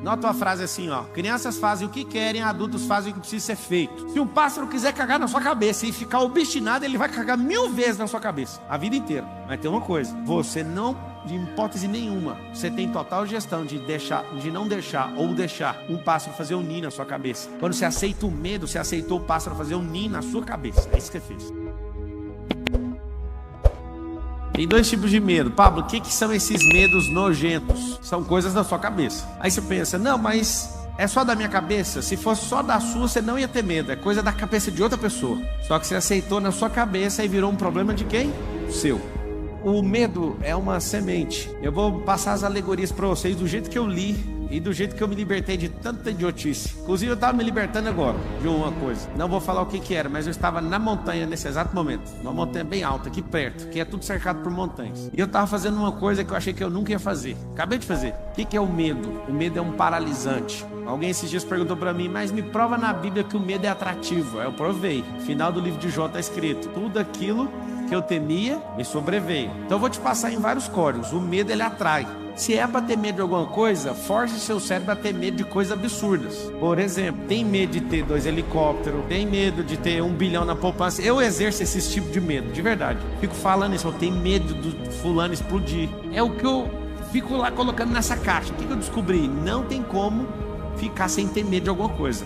Nota uma frase assim, ó: crianças fazem o que querem, adultos fazem o que precisa ser feito. Se um pássaro quiser cagar na sua cabeça e ficar obstinado, ele vai cagar 1000 vezes na sua cabeça, a vida inteira. Mas tem uma coisa: você não, de hipótese nenhuma, você tem total gestão de não deixar ou deixar um pássaro fazer um ninho na sua cabeça. Quando você aceita o medo, você aceitou o pássaro fazer um ninho na sua cabeça. É isso que você fez. Tem 2 tipos de medo. Pablo, o que são esses medos nojentos? São coisas da sua cabeça. Aí você pensa: não, mas é só da minha cabeça? Se fosse só da sua, você não ia ter medo. É coisa da cabeça de outra pessoa. Só que você aceitou na sua cabeça e virou um problema de quem? Seu. O medo é uma semente. Eu vou passar as alegorias para vocês do jeito que eu li e do jeito que eu me libertei de tanta idiotice. Inclusive eu estava me libertando agora de uma coisa. Não vou falar o que era, mas eu estava na montanha nesse exato momento. Uma montanha bem alta, aqui perto, que é tudo cercado por montanhas. E eu estava fazendo uma coisa que eu achei que eu nunca ia fazer. Acabei de fazer. O que é o medo? O medo é um paralisante. Alguém esses dias perguntou para mim: mas me prova na Bíblia que o medo é atrativo. Aí eu provei. No final do livro de Jó está escrito: tudo aquilo que eu temia me sobreveio. Então eu vou te passar em vários códigos. O medo, ele atrai. Se é para ter medo de alguma coisa, force seu cérebro a ter medo de coisas absurdas. Por exemplo, tem medo de ter 2 helicópteros, tem medo de ter 1 bilhão na poupança. Eu exerço esse tipo de medo, de verdade. Fico falando isso: eu tenho medo do fulano explodir. É o que eu fico lá colocando nessa caixa. O que eu descobri? Não tem como ficar sem ter medo de alguma coisa.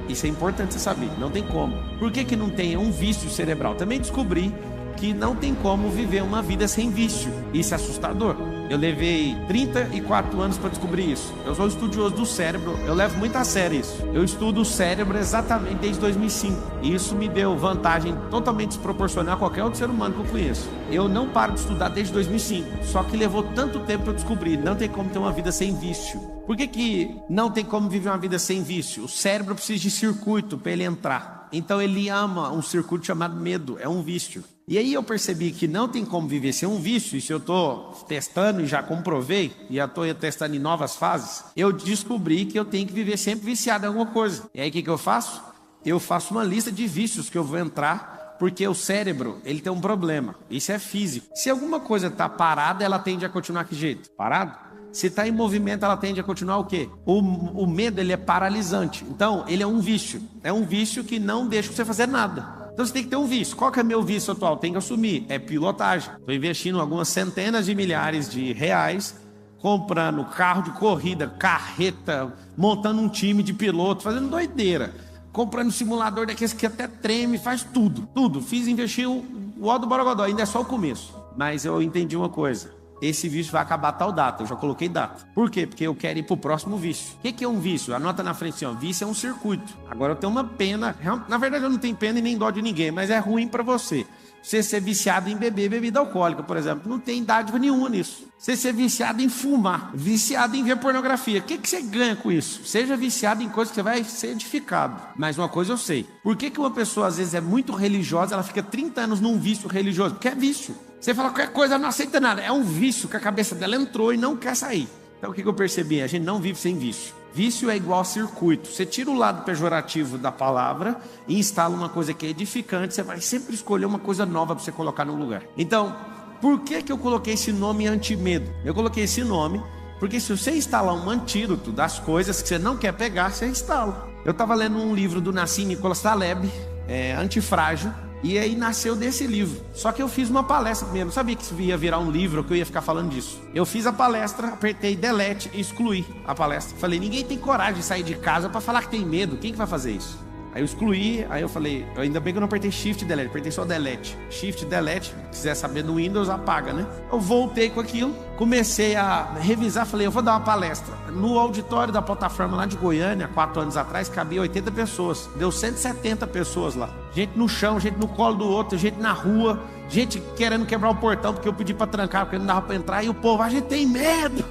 Isso é importante você saber. Não tem como. Por que não tem? É um vício cerebral. Também descobri que não tem como viver uma vida sem vício. Isso é assustador. Eu levei 34 anos para descobrir isso. Eu sou estudioso do cérebro, eu levo muito a sério isso. Eu estudo o cérebro exatamente desde 2005. E isso me deu vantagem totalmente desproporcional a qualquer outro ser humano que eu conheço. Eu não paro de estudar desde 2005. Só que levou tanto tempo para eu descobrir. Não tem como ter uma vida sem vício. Por que não tem como viver uma vida sem vício? O cérebro precisa de circuito para ele entrar. Então ele ama um circuito chamado medo. É um vício. E aí eu percebi que não tem como viver sem um vício. E se eu estou testando e já comprovei, e já estou testando em novas fases, eu descobri que eu tenho que viver sempre viciado em alguma coisa. E aí o que eu faço? Eu faço uma lista de vícios que eu vou entrar, porque o cérebro, ele tem um problema. Isso é físico. Se alguma coisa está parada, ela tende a continuar que jeito? Parado? Se está em movimento, ela tende a continuar o quê? O medo, ele é paralisante. Então, ele é um vício. É um vício que não deixa você fazer nada. Então você tem que ter um vício. Qual que é meu vício atual? Tem que assumir. É pilotagem. Estou investindo algumas centenas de milhares de reais, comprando carro de corrida, carreta, montando um time de piloto, fazendo doideira. Comprando simulador daqueles que até treme, faz tudo. Tudo. Investi o ó do Borogodó. Ainda é só o começo. Mas eu entendi uma coisa. Esse vício vai acabar tal data. Eu já coloquei data. Por quê? Porque eu quero ir pro próximo vício. O que é um vício? Anota na frente assim, ó. Vício é um circuito. Agora eu tenho uma pena. Na verdade eu não tenho pena e nem dó de ninguém, mas é ruim para você. Você ser viciado em beber bebida alcoólica, por exemplo, não tem dádiva nenhuma nisso. Você ser viciado em fumar, viciado em ver pornografia, o que você ganha com isso? Seja viciado em coisas que você vai ser edificado. Mas uma coisa eu sei. Por que uma pessoa às vezes é muito religiosa, ela fica 30 anos num vício religioso? Porque é vício. Você fala qualquer coisa, ela não aceita nada. É um vício que a cabeça dela entrou e não quer sair. Então o que eu percebi? A gente não vive sem vício. Vício é igual a circuito. Você tira o lado pejorativo da palavra e instala uma coisa que é edificante. Você vai sempre escolher uma coisa nova para você colocar no lugar. Então, por que eu coloquei esse nome antimedo? Eu coloquei esse nome porque se você instalar um antídoto das coisas que você não quer pegar, você instala. Eu estava lendo um livro do Nassim Nicholas Taleb, Antifrágil. E aí nasceu desse livro. Só que eu fiz uma palestra primeiro. Não sabia que isso ia virar um livro, que eu ia ficar falando disso. Eu fiz a palestra, apertei delete e excluí a palestra. Falei, ninguém tem coragem de sair de casa para falar que tem medo. Quem que vai fazer isso? Aí eu excluí, aí eu falei, ainda bem que eu não apertei Shift e Delete, apertei só Delete. Shift, Delete, se quiser saber no Windows, apaga, né? Eu voltei com aquilo, comecei a revisar, falei, eu vou dar uma palestra. No auditório da plataforma lá de Goiânia, 4 anos atrás, cabia 80 pessoas. Deu 170 pessoas lá. Gente no chão, gente no colo do outro, gente na rua, gente querendo quebrar o portão, porque eu pedi pra trancar, porque não dava pra entrar, e o povo, a gente tem medo.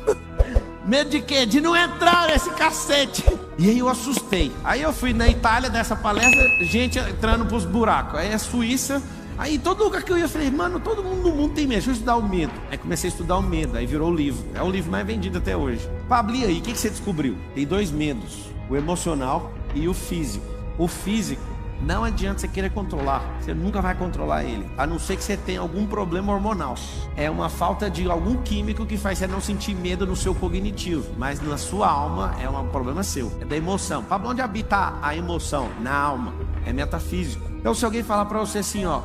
Medo de quê? De não entrar nesse cacete. E aí eu assustei. Aí eu fui na Itália dessa palestra, gente entrando pros buracos. Aí a Suíça, aí todo lugar que eu ia, eu falei, mano, todo mundo no mundo tem medo, deixa eu estudar o medo. Aí comecei a estudar o medo, aí virou o livro. É o livro mais vendido até hoje. Pablo, e aí, o que você descobriu? Tem 2 medos, o emocional e o físico. O físico Não adianta você querer controlar, você nunca vai controlar ele, a não ser que você tenha algum problema hormonal. É uma falta de algum químico que faz você não sentir medo no seu cognitivo, mas na sua alma é um problema seu, é da emoção. Pablo, onde habita a emoção? Na alma, é metafísico. Então se alguém falar pra você assim, ó,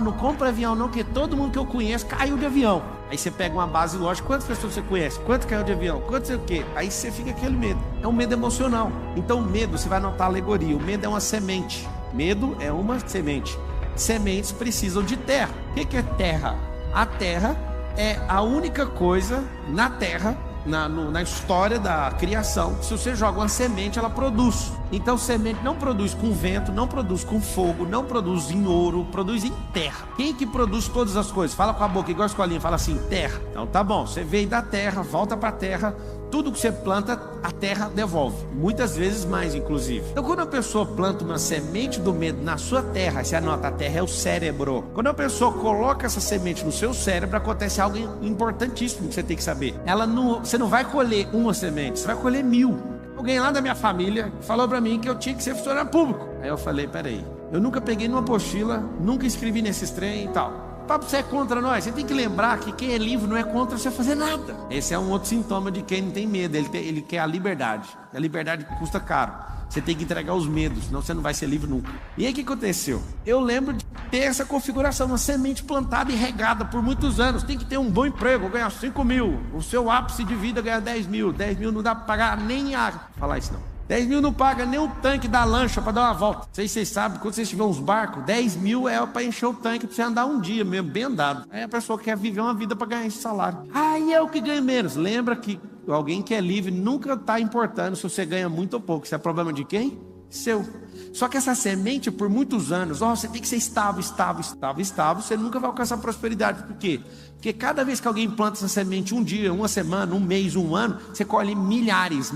não compra avião não, que todo mundo que eu conheço caiu de avião. Aí você pega uma base lógica, quantas pessoas você conhece? Quanto caiu de avião? Quanto sei o quê? Aí você fica aquele medo. É um medo emocional. Então o medo, você vai notar a alegoria, o medo é uma semente. Medo é uma semente. Sementes precisam de terra. O que é terra? A terra é a única coisa na terra, na história da criação, se você joga uma semente, ela produz. Então semente não produz com vento, não produz com fogo, não produz em ouro, produz em terra. Quem que produz todas as coisas? Fala com a boca, igual a escolinha, fala assim, terra. Então tá bom, você veio da terra, volta pra terra, tudo que você planta, a terra devolve. Muitas vezes mais, inclusive. Então quando a pessoa planta uma semente do medo na sua terra, você anota, a terra é o cérebro. Quando a pessoa coloca essa semente no seu cérebro, acontece algo importantíssimo que você tem que saber. Você não vai colher uma semente, você vai colher 1000. Alguém lá da minha família falou pra mim que eu tinha que ser funcionário público. Aí eu falei, peraí, eu nunca peguei numa apostila, nunca escrevi nesses trem e tal. Papo, você é contra nós? Você tem que lembrar que quem é livre não é contra você fazer nada. Esse é um outro sintoma de quem não tem medo, ele quer a liberdade. A liberdade custa caro. Você tem que entregar os medos, senão você não vai ser livre nunca. E aí o que aconteceu? Eu lembro de ter essa configuração, uma semente plantada e regada por muitos anos. Tem que ter um bom emprego, ganhar 5 mil. O seu ápice de vida ganhar 10 mil. 10 mil não dá para pagar nem a... Falar isso não. 10 mil não paga nem o tanque da lancha para dar uma volta. Não sei se vocês sabem, quando vocês tiverem uns barcos, 10 mil é para encher o tanque para você andar um dia mesmo, bem andado. Aí a pessoa quer viver uma vida para ganhar esse salário. Aí eu que ganho menos. Lembra que alguém que é livre nunca está importando se você ganha muito ou pouco. Isso é problema de quem? Seu. Só que essa semente, por muitos anos, você tem que ser estável, você nunca vai alcançar prosperidade. Por quê? Porque cada vez que alguém planta essa semente, um dia, uma semana, um mês, um ano, você colhe milhares.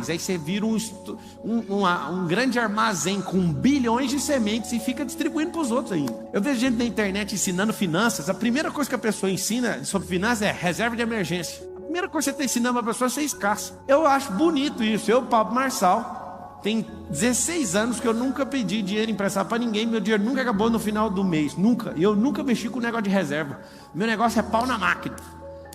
Aí você vira um grande armazém com bilhões de sementes e fica distribuindo para os outros ainda. Eu vejo gente na internet ensinando finanças. A primeira coisa que a pessoa ensina sobre finanças é reserva de emergência. A primeira coisa que você está ensinando para a pessoa é ser escassa. Eu acho bonito isso. Eu, Pablo Marçal, tem 16 anos que eu nunca pedi dinheiro emprestado para ninguém. Meu dinheiro nunca acabou no final do mês, nunca. E eu nunca mexi com o negócio de reserva. Meu negócio é pau na máquina.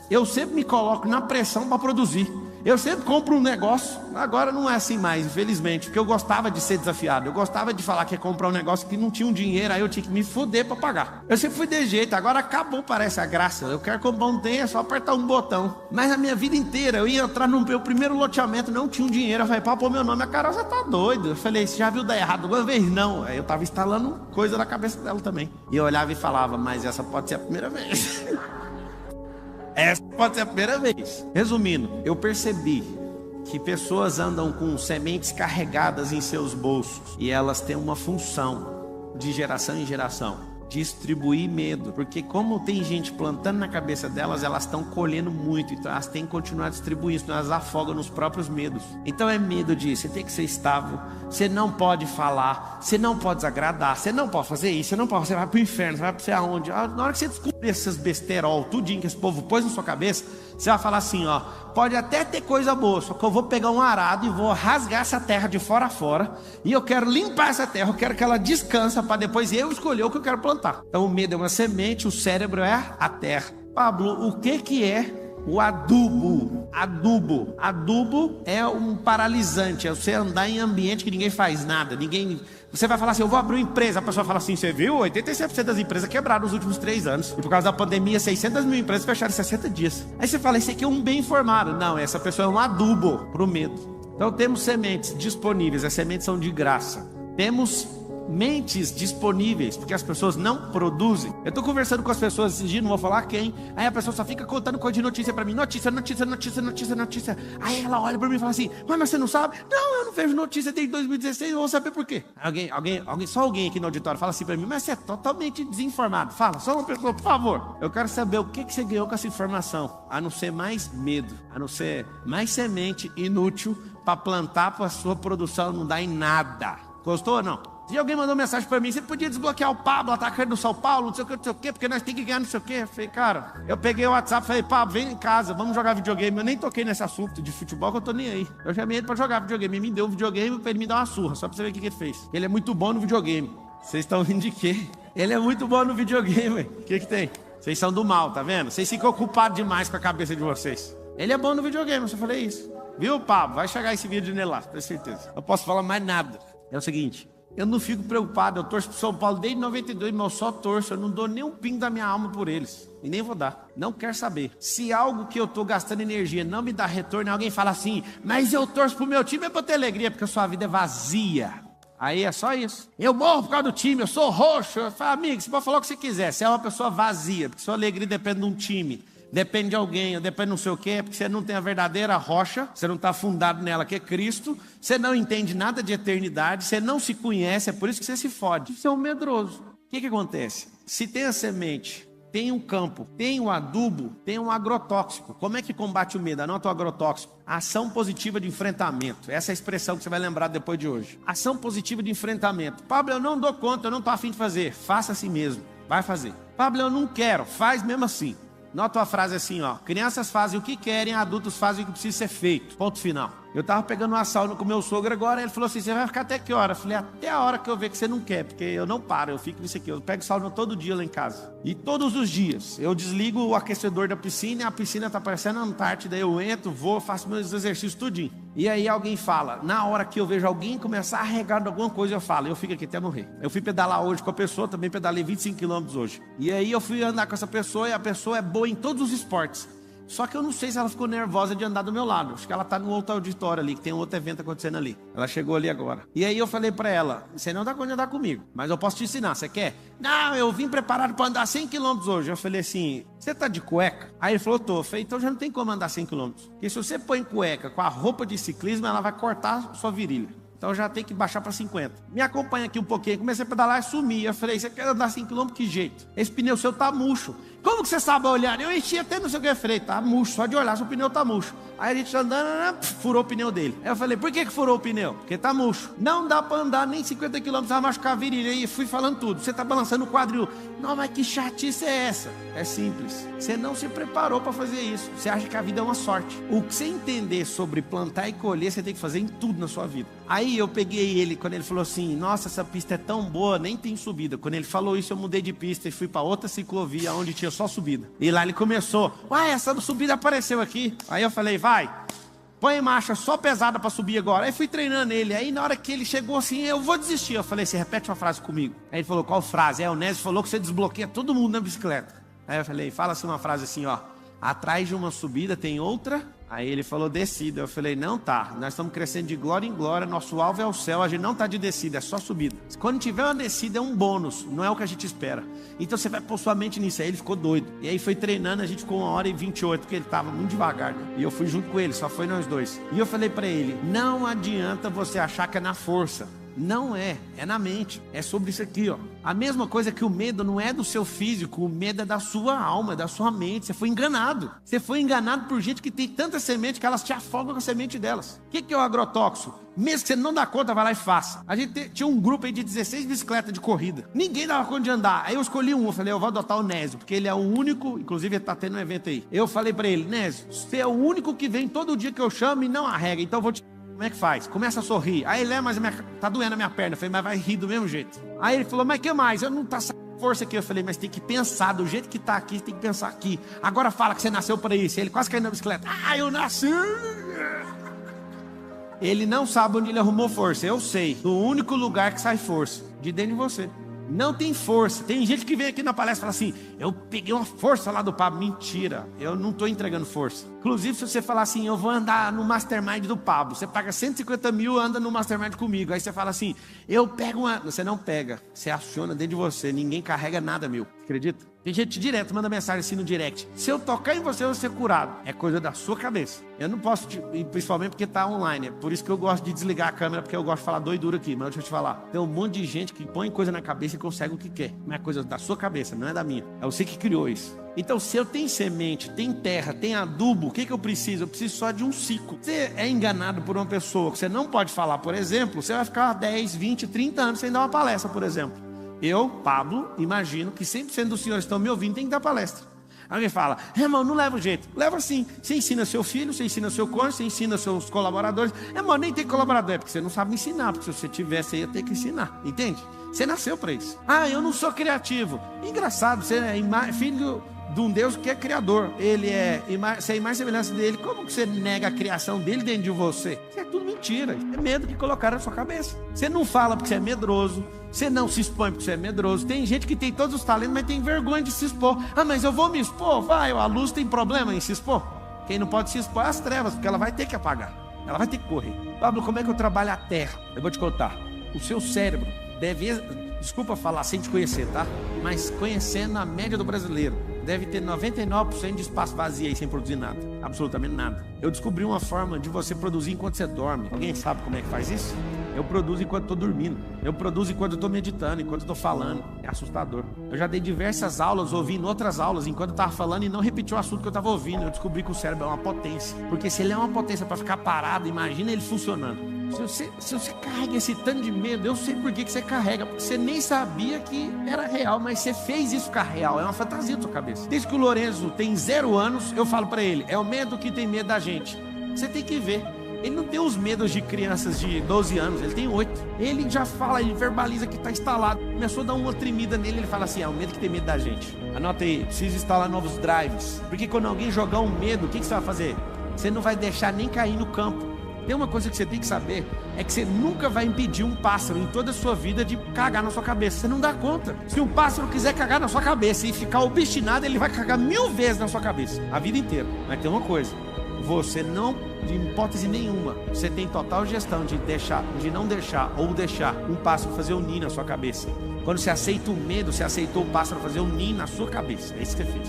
Eu sempre me coloco na pressão para produzir. Eu sempre compro um negócio. Agora não é assim mais, infelizmente, porque eu gostava de ser desafiado. Eu gostava de falar que ia comprar um negócio que não tinha um dinheiro, aí eu tinha que me foder para pagar. Eu sempre fui de jeito, agora acabou, parece a graça. Eu quero comprar um trem, é só apertar um botão. Mas a minha vida inteira, eu ia entrar no meu primeiro loteamento, não tinha um dinheiro. Eu falei, pá, pô, meu nome, a Carol, você tá doido. Eu falei, você já viu dar errado uma vez? Não. Aí eu tava instalando coisa na cabeça dela também. E eu olhava e falava, mas essa pode ser a primeira vez. Essa pode ser a primeira vez. Resumindo, eu percebi que pessoas andam com sementes carregadas em seus bolsos e elas têm uma função de geração em geração, distribuir medo, porque como tem gente plantando na cabeça delas, elas estão colhendo muito, então elas têm que continuar distribuindo, senão elas afogam nos próprios medos. Então é medo de você tem que ser estável, você não pode falar, você não pode desagradar, você não pode fazer isso, você vai pro inferno, você vai pra você aonde? Na hora que você descobrir essas besterol, tudinho que esse povo pôs na sua cabeça, você vai falar assim, pode até ter coisa boa, só que eu vou pegar um arado e vou rasgar essa terra de fora a fora, e eu quero limpar essa terra, eu quero que ela descansa para depois eu escolher o que eu quero plantar. Então o medo é uma semente, o cérebro é a terra. Pablo, o que é o adubo? Adubo é um paralisante, é você andar em ambiente que ninguém faz nada, você vai falar assim, eu vou abrir uma empresa, a pessoa fala assim, você viu? 87% das empresas quebraram nos últimos 3 anos. E por causa da pandemia, 600 mil empresas fecharam em 60 dias. Aí você fala, esse aqui é um bem informado. Não, essa pessoa é um adubo para o medo. Então temos sementes disponíveis, as sementes são de graça. Temos mentes disponíveis, porque as pessoas não produzem. Eu estou conversando com as pessoas esses dias, não vou falar quem. Aí a pessoa só fica contando coisa de notícia para mim. Notícia. Aí ela olha para mim e fala assim, mas você não sabe? Não, eu não vejo notícia desde 2016, eu vou saber por quê. Só alguém aqui no auditório fala assim para mim, mas você é totalmente desinformado. Fala, só uma pessoa, por favor. Eu quero saber o que você ganhou com essa informação, a não ser mais medo, a não ser mais semente inútil para plantar para a sua produção não dar em nada. Gostou ou não? Se alguém mandou mensagem pra mim, você podia desbloquear o Pablo, atacante do São Paulo, não sei o que, porque nós temos que ganhar não sei o que. Eu falei, cara, eu peguei o WhatsApp e falei, Pablo, vem em casa, vamos jogar videogame. Eu nem toquei nesse assunto de futebol, que eu tô nem aí. Eu chamei ele pra jogar videogame, ele me deu um videogame pra ele me dar uma surra, só pra você ver o que ele fez. Ele é muito bom no videogame. Vocês estão rindo de quê? Ele é muito bom no videogame, o que tem? Vocês são do mal, tá vendo? Vocês ficam ocupados demais com a cabeça de vocês. Ele é bom no videogame, eu só falei isso. Viu, Pablo? Vai chegar esse vídeo nele lá, tenho certeza. Não posso falar mais nada. É o seguinte, eu não fico preocupado, eu torço pro São Paulo desde 92, mas eu só torço, eu não dou nem um pingo da minha alma por eles. E nem vou dar. Não quero saber. Se algo que eu tô gastando energia não me dá retorno, alguém fala assim, mas eu torço pro meu time é pra ter alegria, porque a sua vida é vazia. Aí é só isso. Eu morro por causa do time, eu sou roxo. Eu falo, amigo, você pode falar o que você quiser. Você é uma pessoa vazia, porque sua alegria depende de um time, depende de alguém, depende de não sei o quê, porque você não tem a verdadeira rocha, você não está fundado nela, que é Cristo, você não entende nada de eternidade, você não se conhece, é por isso que você se fode. Você é um medroso. O que acontece? Se tem a semente, tem um campo, tem um adubo, tem um agrotóxico. Como é que combate o medo? Anota o agrotóxico. Ação positiva de enfrentamento. Essa é a expressão que você vai lembrar depois de hoje. Ação positiva de enfrentamento. Pablo, eu não dou conta, eu não estou afim de fazer. Faça assim mesmo. Vai fazer. Pablo, eu não quero. Faz mesmo assim. Nota a frase assim, ó. Crianças fazem o que querem, adultos fazem o que precisa ser feito. Ponto final. Eu tava pegando uma sauna com meu sogro agora, ele falou assim, você vai ficar até que hora? Eu falei, até a hora que eu ver que você não quer, porque eu não paro, eu fico nisso aqui. Eu pego sauna todo dia lá em casa. E todos os dias, eu desligo o aquecedor da piscina e a piscina tá parecendo a Antártida, eu entro, vou, faço meus exercícios tudinho. E aí alguém fala, na hora que eu vejo alguém começar a regar de alguma coisa, eu falo, eu fico aqui até morrer. Eu fui pedalar hoje com a pessoa, também pedalei 25 km hoje. E aí eu fui andar com essa pessoa e a pessoa é boa em todos os esportes. Só que eu não sei se ela ficou nervosa de andar do meu lado. Acho que ela tá no outro auditório ali, que tem um outro evento acontecendo ali. Ela chegou ali agora. E aí eu falei pra ela, você não dá conta de andar comigo, mas eu posso te ensinar, você quer? Não, eu vim preparado pra andar 100 km hoje. Eu falei assim, você tá de cueca? Aí ele falou, tô. Eu falei, então já não tem como andar 100 km. Porque se você põe cueca com a roupa de ciclismo, ela vai cortar a sua virilha. Então já tem que baixar para 50. Me acompanha aqui um pouquinho. Comecei a pedalar e sumi. Eu falei, você quer andar 5 km? Que jeito? Esse pneu seu tá murcho. Como que você sabe olhar? Eu enchi até não sei o que. Eu falei, tá murcho. Só de olhar, seu pneu tá murcho. Aí a gente andando, furou o pneu dele. Aí eu falei, por que furou o pneu? Porque tá murcho. Não dá para andar nem 50 km, vai machucar a virilha. E fui falando tudo. Você tá balançando o quadril. Não, mas que chatice é essa? É simples. Você não se preparou para fazer isso. Você acha que a vida é uma sorte. O que você entender sobre plantar e colher, você tem que fazer em tudo na sua vida. Aí eu peguei ele, quando ele falou assim, nossa, essa pista é tão boa, nem tem subida. Quando ele falou isso, eu mudei de pista e fui para outra ciclovia, onde tinha só subida. E lá ele começou, uai, essa subida apareceu aqui. Aí eu falei, vai, põe em marcha só pesada para subir agora. Aí fui treinando ele, aí na hora que ele chegou assim, eu vou desistir. Eu falei, você repete uma frase comigo. Aí ele falou, qual frase? O Nésio falou que você desbloqueia todo mundo na bicicleta. Aí eu falei, fala assim uma frase assim, ó, atrás de uma subida tem outra. Aí ele falou descida, eu falei, não tá, nós estamos crescendo de glória em glória, nosso alvo é o céu, a gente não tá de descida, é só subida. Quando tiver uma descida é um bônus, não é o que a gente espera. Então você vai pôr sua mente nisso. Aí ele ficou doido, e aí foi treinando, a gente ficou 1h28, porque ele tava muito devagar, né? E eu fui junto com ele, só foi nós dois. E eu falei pra ele, não adianta você achar que é na força. Não é, é na mente, é sobre isso aqui, ó. A mesma coisa que o medo não é do seu físico, o medo é da sua alma, é da sua mente. Você foi enganado. Você foi enganado por gente que tem tanta semente que elas te afogam com a semente delas. O que é o agrotóxico? Mesmo que você não dá conta, vai lá e faça. A gente tinha um grupo aí de 16 bicicletas de corrida. Ninguém dava conta de andar. Aí eu escolhi um, eu falei, eu vou adotar o Nésio, porque ele é o único, inclusive ele tá tendo um evento aí. Eu falei pra ele, Nésio, você é o único que vem todo dia que eu chamo e não arrega, então eu vou te... Como é que faz? Começa a sorrir. Aí ele, mas tá doendo a minha perna. Eu falei, mas vai rir do mesmo jeito. Aí ele falou, mas que mais? Eu não tá saindo força aqui. Eu falei, mas tem que pensar do jeito que tá aqui, tem que pensar aqui. Agora fala que você nasceu para isso. Ele quase caiu na bicicleta. Ah, eu nasci! Ele não sabe onde ele arrumou força. Eu sei. Do único lugar que sai força, de dentro de você. Não tem força. Tem gente que vem aqui na palestra e fala assim, eu peguei uma força lá do Pablo. Mentira, eu não estou entregando força. Inclusive, se você falar assim, eu vou andar no Mastermind do Pablo, você paga 150 mil, anda no Mastermind comigo. Aí você fala assim, eu pego uma... Você não pega, você aciona dentro de você. Ninguém carrega nada, meu. Acredita? Tem gente direto, manda mensagem assim no direct. Se eu tocar em você, eu vou ser curado. É coisa da sua cabeça. Eu não posso, principalmente porque tá online. É por isso que eu gosto de desligar a câmera, porque eu gosto de falar doidura aqui. Mas deixa eu te falar. Tem um monte de gente que põe coisa na cabeça e consegue o que quer. Não é coisa da sua cabeça, não é da minha. É você que criou isso. Então, se eu tenho semente, tem terra, tem adubo, o que eu preciso? Eu preciso só de um ciclo. Você é enganado por uma pessoa que você não pode falar, por exemplo, você vai ficar 10, 20, 30 anos sem dar uma palestra, por exemplo. Eu, Pablo, imagino que 100% dos senhores que estão me ouvindo tem que dar palestra. Alguém fala, irmão, não leva jeito. Leva sim. Você ensina seu filho, você ensina seu cônjuge, você ensina seus colaboradores. Irmão, nem tem colaborador, é porque você não sabe ensinar. Porque se você tivesse, você ia ter que ensinar. Entende? Você nasceu para isso. Ah, eu não sou criativo. Engraçado, você é filho de um Deus que é criador. Você é imagem e semelhança dele. Como que você nega a criação dele dentro de você? Isso é tudo mentira. É medo que colocaram na sua cabeça. Você não fala porque você é medroso. Você não se expõe porque você é medroso. Tem gente que tem todos os talentos, mas tem vergonha de se expor. Ah, mas eu vou me expor? Vai, a luz tem problema em se expor. Quem não pode se expor é as trevas, porque ela vai ter que apagar. Ela vai ter que correr. Pablo, como é que eu trabalho a terra? Eu vou te contar. O seu cérebro deve, desculpa falar sem te conhecer, tá? Mas conhecendo a média do brasileiro, deve ter 99% de espaço vazio aí sem produzir nada. Absolutamente nada. Eu descobri uma forma de você produzir enquanto você dorme. Alguém sabe como é que faz isso? Eu produzo enquanto estou dormindo. Eu produzo enquanto estou meditando, enquanto estou falando. É assustador. Eu já dei diversas aulas, ouvindo outras aulas, enquanto eu estava falando e não repeti o assunto que eu estava ouvindo. Eu descobri que o cérebro é uma potência. Porque se ele é uma potência para ficar parado, imagina ele funcionando. Se você carrega esse tanto de medo, eu sei por que você carrega. Porque você nem sabia que era real, mas você fez isso ficar real. É uma fantasia da sua cabeça. Desde que o Lorenzo tem 0 anos, eu falo para ele, é o medo que tem medo da gente. Você tem que ver. Ele não tem os medos de crianças de 12 anos, ele tem 8. Ele já fala, ele verbaliza que está instalado. Começou a dar uma tremida nele, ele fala assim, é o medo que tem medo da gente. Anota aí, precisa instalar novos drives. Porque quando alguém jogar um medo, o que você vai fazer? Você não vai deixar nem cair no campo. Tem uma coisa que você tem que saber, é que você nunca vai impedir um pássaro em toda a sua vida de cagar na sua cabeça. Você não dá conta. Se um pássaro quiser cagar na sua cabeça e ficar obstinado, ele vai cagar 1000 vezes na sua cabeça, a vida inteira. Mas tem uma coisa, você não, de hipótese nenhuma, você tem total gestão de não deixar ou deixar um pássaro fazer um ninho na sua cabeça. Quando você aceita o medo, você aceitou o pássaro fazer um ninho na sua cabeça. É isso que você fez.